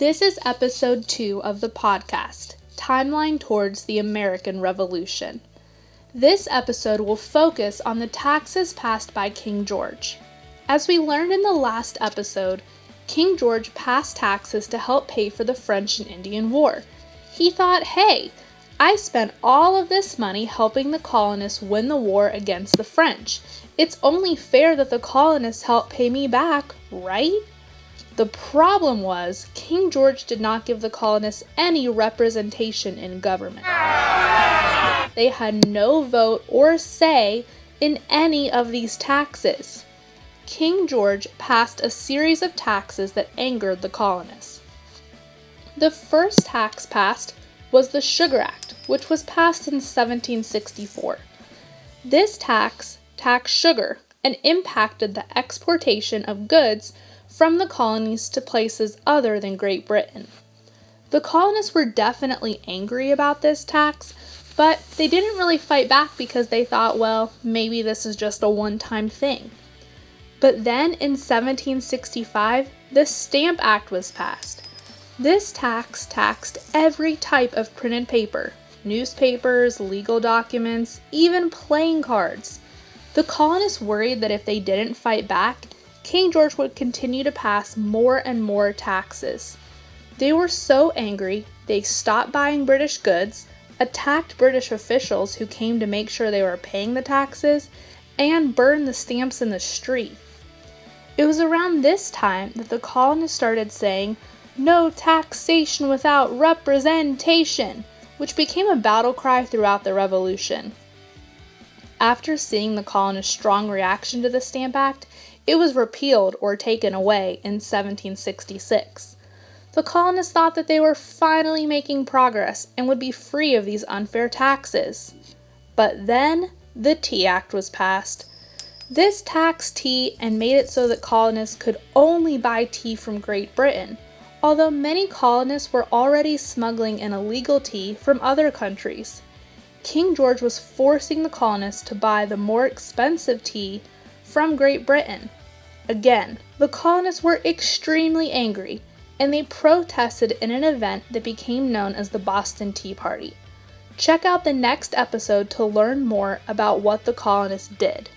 This is episode 2 of the podcast, Timeline Towards the American Revolution. This episode will focus on the taxes passed by King George. As we learned in the last episode, King George passed taxes to help pay for the French and Indian War. He thought, hey, I spent all of this money helping the colonists win the war against the French. It's only fair that the colonists help pay me back, right? The problem was, King George did not give the colonists any representation in government. They had no vote or say in any of these taxes. King George passed a series of taxes that angered the colonists. The first tax passed was the Sugar Act, which was passed in 1764. This tax taxed sugar and impacted the exportation of goods from the colonies to places other than Great Britain. The colonists were definitely angry about this tax, but they didn't really fight back because they thought, well, maybe this is just a one-time thing. But then in 1765, the Stamp Act was passed. This tax taxed every type of printed paper, newspapers, legal documents, even playing cards. The colonists worried that if they didn't fight back, King George would continue to pass more and more taxes. They were so angry, they stopped buying British goods, attacked British officials who came to make sure they were paying the taxes, and burned the stamps in the street. It was around this time that the colonists started saying, "No taxation without representation," which became a battle cry throughout the Revolution. After seeing the colonists' strong reaction to the Stamp Act, it was repealed or taken away in 1766. The colonists thought that they were finally making progress and would be free of these unfair taxes. But then, the Tea Act was passed. This taxed tea and made it so that colonists could only buy tea from Great Britain, although many colonists were already smuggling in illegal tea from other countries. King George was forcing the colonists to buy the more expensive tea from Great Britain. Again, the colonists were extremely angry, and they protested in an event that became known as the Boston Tea Party. Check out the next episode to learn more about what the colonists did.